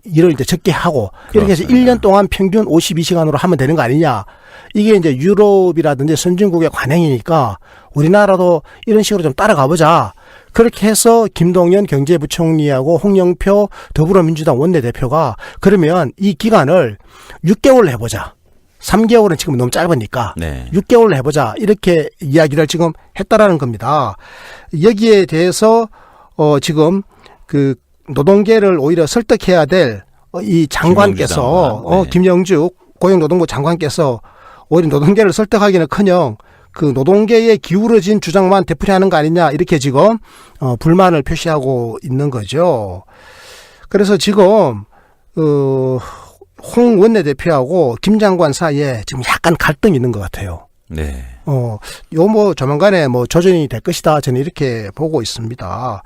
일을 이제 적게 하고 이렇게 해서 그렇습니다. 1년 동안 평균 52시간으로 하면 되는 거 아니냐. 이게 이제 유럽이라든지 선진국의 관행이니까 우리나라도 이런 식으로 좀 따라가 보자. 그렇게 해서 김동연 경제부총리하고 홍영표 더불어민주당 원내대표가 그러면 이 기간을 6개월로 해보자. 3개월은 지금 너무 짧으니까 네. 6개월로 해보자. 이렇게 이야기를 지금 했다라는 겁니다. 여기에 대해서 지금 그 노동계를 오히려 설득해야 될 이 장관께서 김영주 장관. 네. 김영주 고용노동부 장관께서 오히려 노동계를 설득하기는커녕 그 노동계에 기울어진 주장만 되풀이하는 거 아니냐 이렇게 지금 불만을 표시하고 있는 거죠. 그래서 지금 홍 원내대표하고 김 장관 사이에 지금 약간 갈등이 있는 것 같아요. 네. 요 뭐 조만간에 뭐 조정이 될 것이다 저는 이렇게 보고 있습니다.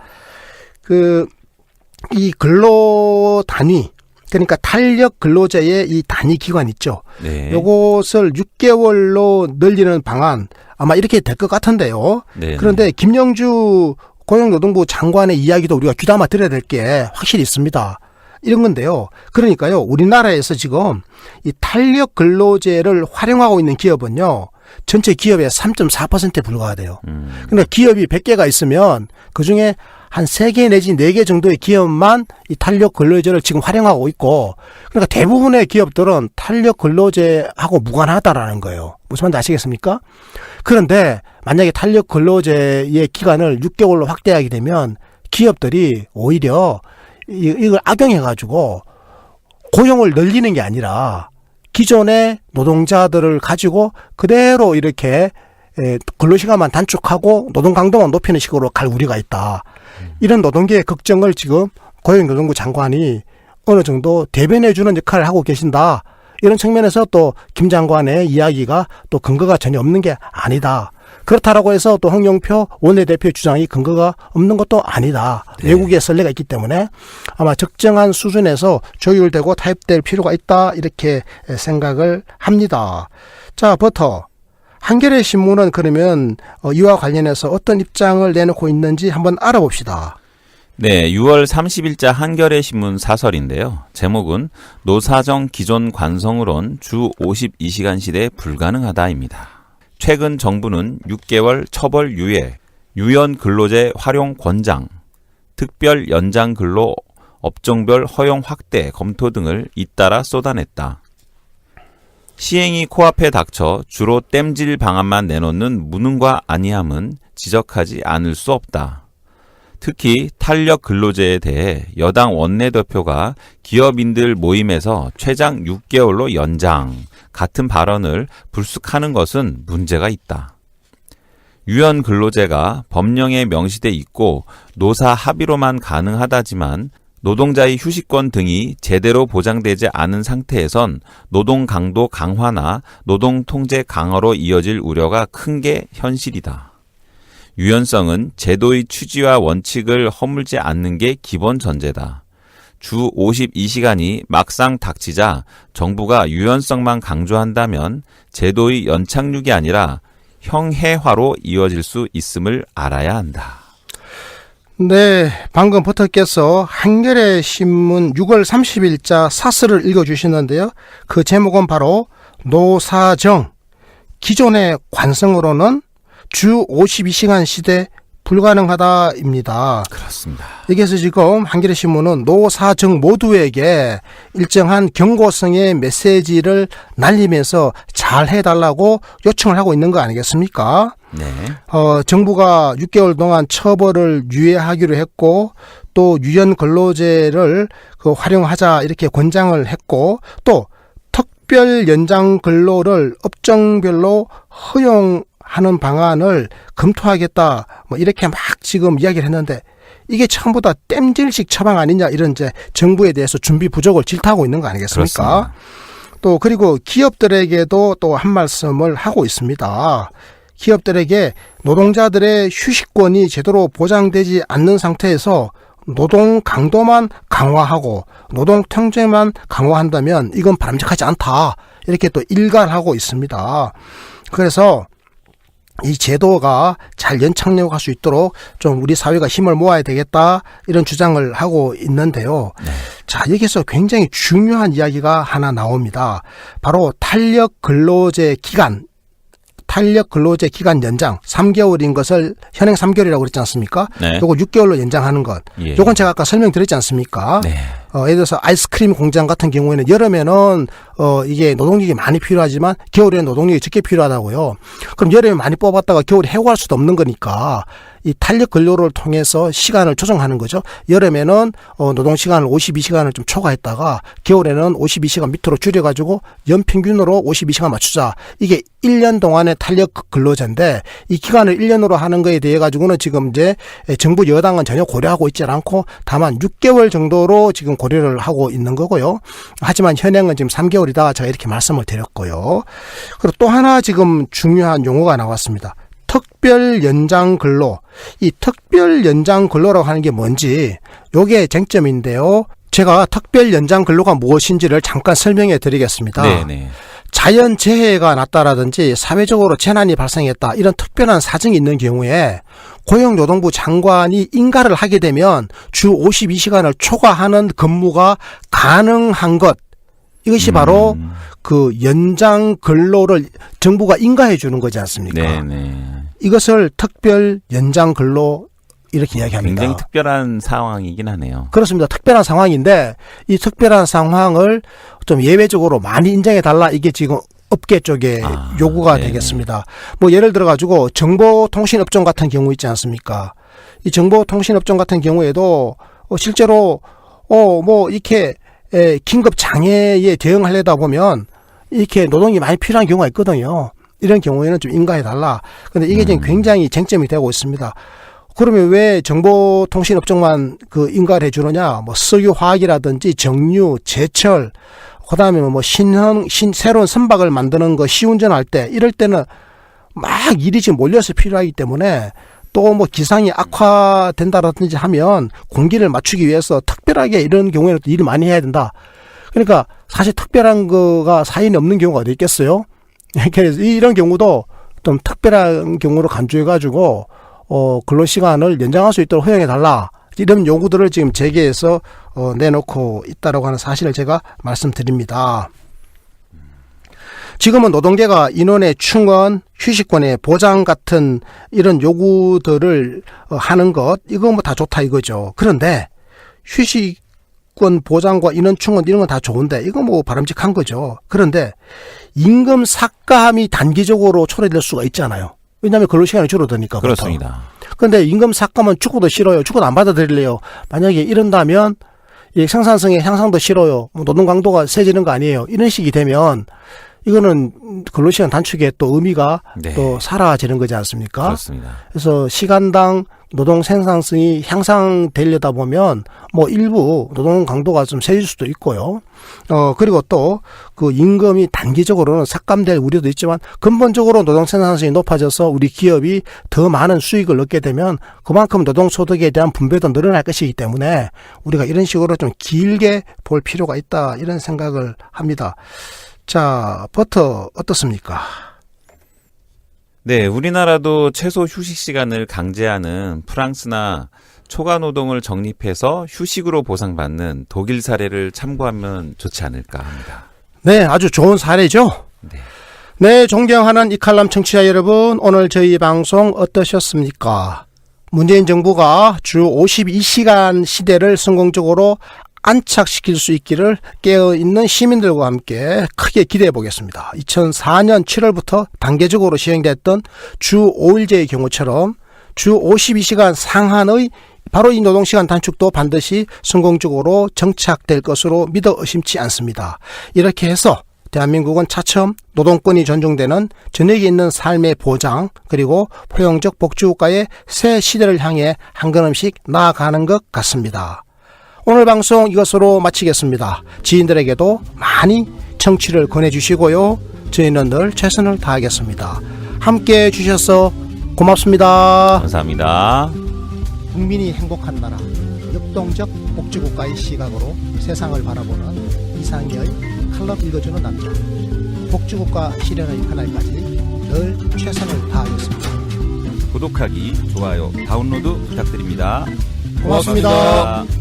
이 근로 단위 그러니까 탄력 근로제의 이 단위 기간 있죠. 네. 요것을 6개월로 늘리는 방안 아마 이렇게 될 것 같은데요. 네. 그런데 김영주 고용노동부 장관의 이야기도 우리가 귀담아 들어야 될 게 확실히 있습니다. 이런 건데요. 그러니까요. 우리나라에서 지금 이 탄력 근로제를 활용하고 있는 기업은요. 전체 기업의 3.4%에 불과하대요. 그러니까 기업이 100개가 있으면 그중에 한 3개 내지 4개 정도의 기업만 이 탄력 근로제를 지금 활용하고 있고 그러니까 대부분의 기업들은 탄력 근로제하고 무관하다라는 거예요. 무슨 말인지 아시겠습니까? 그런데 만약에 탄력 근로제의 기간을 6개월로 확대하게 되면 기업들이 오히려 이걸 악용해가지고 고용을 늘리는 게 아니라 기존의 노동자들을 가지고 그대로 이렇게 근로시간만 단축하고 노동 강도만 높이는 식으로 갈 우려가 있다. 이런 노동계의 걱정을 지금 고용노동부 장관이 어느 정도 대변해주는 역할을 하고 계신다. 이런 측면에서 또 김 장관의 이야기가 또 근거가 전혀 없는 게 아니다. 그렇다라고 해서 또 홍영표 원내대표 주장이 근거가 없는 것도 아니다. 네. 외국의 선례가 있기 때문에 아마 적정한 수준에서 조율되고 타협될 필요가 있다. 이렇게 생각을 합니다. 자, 버터. 한겨레 신문은 그러면 이와 관련해서 어떤 입장을 내놓고 있는지 한번 알아봅시다. 네, 6월 30일자 한겨레 신문 사설인데요. 제목은 노사정 기존 관성으론 주 52시간 시대 불가능하다입니다. 최근 정부는 6개월 처벌 유예, 유연 근로제 활용 권장, 특별 연장 근로 업종별 허용 확대 검토 등을 잇따라 쏟아냈다. 시행이 코앞에 닥쳐 주로 땜질 방안만 내놓는 무능과 안이함은 지적하지 않을 수 없다. 특히 탄력 근로제에 대해 여당 원내대표가 기업인들 모임에서 최장 6개월로 연장 같은 발언을 불쑥하는 것은 문제가 있다. 유연 근로제가 법령에 명시돼 있고 노사 합의로만 가능하다지만 노동자의 휴식권 등이 제대로 보장되지 않은 상태에선 노동 강도 강화나 노동 통제 강화로 이어질 우려가 큰 게 현실이다. 유연성은 제도의 취지와 원칙을 허물지 않는 게 기본 전제다. 주 52시간이 막상 닥치자 정부가 유연성만 강조한다면 제도의 연착륙이 아니라 형해화로 이어질 수 있음을 알아야 한다. 네, 방금 버터께서 한겨레 신문 6월 30일자 사설을 읽어주시는데요. 그 제목은 바로 노사정, 기존의 관성으로는 주 52시간 시대 불가능하다입니다. 그렇습니다. 여기에서 지금 한겨레 신문은 노사정 모두에게 일정한 경고성의 메시지를 날리면서 잘 해달라고 요청을 하고 있는 거 아니겠습니까? 네. 정부가 6개월 동안 처벌을 유예하기로 했고 또 유연 근로제를 활용하자 이렇게 권장을 했고 또 특별 연장 근로를 업종별로 허용하는 방안을 검토하겠다 뭐 이렇게 막 지금 이야기를 했는데 이게 처음부 다 땜질식 처방 아니냐 이런 이제 정부에 대해서 준비 부족을 질타하고 있는 거 아니겠습니까? 그렇습니다. 또 그리고 기업들에게도 또 한 말씀을 하고 있습니다. 기업들에게 노동자들의 휴식권이 제대로 보장되지 않는 상태에서 노동 강도만 강화하고 노동 통제만 강화한다면 이건 바람직하지 않다. 이렇게 또 일갈하고 있습니다. 그래서 이 제도가 잘 연착륙할 수 있도록 좀 우리 사회가 힘을 모아야 되겠다 이런 주장을 하고 있는데요. 자, 여기서 굉장히 중요한 이야기가 하나 나옵니다. 바로 탄력 근로제 기간 연장 3개월인 것을 현행 3개월이라고 그랬지 않습니까? 네. 요걸 6개월로 연장하는 것. 예. 요건 제가 아까 설명드렸지 않습니까? 네. 예를 들어서 아이스크림 공장 같은 경우에는 여름에는 이게 노동력이 많이 필요하지만 겨울에는 노동력이 적게 필요하다고요. 그럼 여름에 많이 뽑았다가 겨울에 해고할 수도 없는 거니까 이 탄력 근로를 통해서 시간을 조정하는 거죠. 여름에는 노동 시간을 52시간을 좀 초과했다가 겨울에는 52시간 밑으로 줄여가지고 연평균으로 52시간 맞추자. 이게 1년 동안의 탄력 근로제인데 이 기간을 1년으로 하는 거에 대해 가지고는 지금 이제 정부 여당은 전혀 고려하고 있지 않고 다만 6개월 정도로 지금 고려를 하고 있는 거고요. 하지만 현행은 지금 3개월이다. 제가 이렇게 말씀을 드렸고요. 그리고 또 하나 지금 중요한 용어가 나왔습니다. 특별 연장 근로. 이 특별 연장 근로라고 하는 게 뭔지 요게 쟁점인데요. 제가 특별 연장 근로가 무엇인지를 잠깐 설명해 드리겠습니다. 네네. 자연재해가 났다라든지 사회적으로 재난이 발생했다 이런 특별한 사정이 있는 경우에 고용노동부 장관이 인가를 하게 되면 주 52시간을 초과하는 근무가 가능한 것. 이것이 바로 그 연장 근로를 정부가 인가해 주는 거지 않습니까? 네네. 이것을 특별 연장 근로 이렇게 이야기합니다. 굉장히 특별한 상황이긴 하네요. 그렇습니다. 특별한 상황인데 이 특별한 상황을 좀 예외적으로 많이 인정해 달라 이게 지금 업계 쪽에 요구가 네네. 되겠습니다. 뭐 예를 들어 가지고 정보통신업종 같은 경우 있지 않습니까? 이 정보통신업종 같은 경우에도 실제로 뭐 이렇게 긴급 장애에 대응하려다 보면 이렇게 노동이 많이 필요한 경우가 있거든요. 이런 경우에는 좀 인가해 달라. 근데 이게 지금 굉장히 쟁점이 되고 있습니다. 그러면 왜 정보통신업종만 그 인가를 해주느냐? 뭐 석유화학이라든지 정유, 제철, 그다음에 뭐 새로운 선박을 만드는 거 시운전할 때 이럴 때는 막 일이 지금 몰려서 필요하기 때문에 또 뭐 기상이 악화된다라든지 하면 공기를 맞추기 위해서 특별하게 이런 경우에는 또 일을 많이 해야 된다. 그러니까 사실 특별한 거가 사연이 없는 경우가 어디 있겠어요? 그래서 이런 경우도 좀 특별한 경우로 간주해가지고 근로시간을 연장할 수 있도록 허용해달라. 이런 요구들을 지금 제기해서 내놓고 있다라고 하는 사실을 제가 말씀드립니다. 지금은 노동계가 인원의 충원, 휴식권의 보장 같은 이런 요구들을 하는 것, 이거 뭐 다 좋다 이거죠. 그런데 휴식권 보장과 인원 충원 이런 건 다 좋은데 이거 뭐 바람직한 거죠. 그런데 임금 삭감이 단기적으로 초래될 수가 있잖아요. 왜냐하면 근로시간이 줄어드니까. 그렇습니다. 그런데 임금 삭감은 죽어도 싫어요. 죽어도 안 받아들일래요. 만약에 이런다면 이 생산성의 향상도 싫어요. 노동 강도가 세지는 거 아니에요. 이런 식이 되면 이거는 근로시간 단축에 또 의미가 네. 또 사라지는 거지 않습니까? 그렇습니다. 그래서 시간당 노동 생산성이 향상되려다 보면 뭐 일부 노동 강도가 좀 세질 수도 있고요. 그리고 또 그 임금이 단기적으로는 삭감될 우려도 있지만 근본적으로 노동 생산성이 높아져서 우리 기업이 더 많은 수익을 얻게 되면 그만큼 노동 소득에 대한 분배도 늘어날 것이기 때문에 우리가 이런 식으로 좀 길게 볼 필요가 있다 이런 생각을 합니다. 자, 버터 어떻습니까? 네, 우리나라도 최소 휴식 시간을 강제하는 프랑스나 초과 노동을 정립해서 휴식으로 보상받는 독일 사례를 참고하면 좋지 않을까 합니다. 네, 아주 좋은 사례죠. 네, 존경하는 이칼람 청취자 여러분, 오늘 저희 방송 어떠셨습니까? 문재인 정부가 주 52시간 시대를 성공적으로 안착시킬 수 있기를 깨어있는 시민들과 함께 크게 기대해 보겠습니다. 2004년 7월부터 단계적으로 시행됐던 주 5일제의 경우처럼 주 52시간 상한의 바로 이 노동시간 단축도 반드시 성공적으로 정착될 것으로 믿어 의심치 않습니다. 이렇게 해서 대한민국은 차츰 노동권이 존중되는 저녁이 있는 삶의 보장 그리고 포용적 복지국가의 새 시대를 향해 한 걸음씩 나아가는 것 같습니다. 오늘 방송 이것으로 마치겠습니다. 지인들에게도 많이 청취를 권해주시고요. 저희는 늘 최선을 다하겠습니다. 함께해 주셔서 고맙습니다. 감사합니다. 국민이 행복한 나라, 역동적 복지국가의 시각으로 세상을 바라보는 이상희의 칼럼 읽어주는 남자. 복지국가 실현의 그날까지 늘 최선을 다하겠습니다. 구독하기, 좋아요, 다운로드 부탁드립니다. 고맙습니다. 고맙습니다.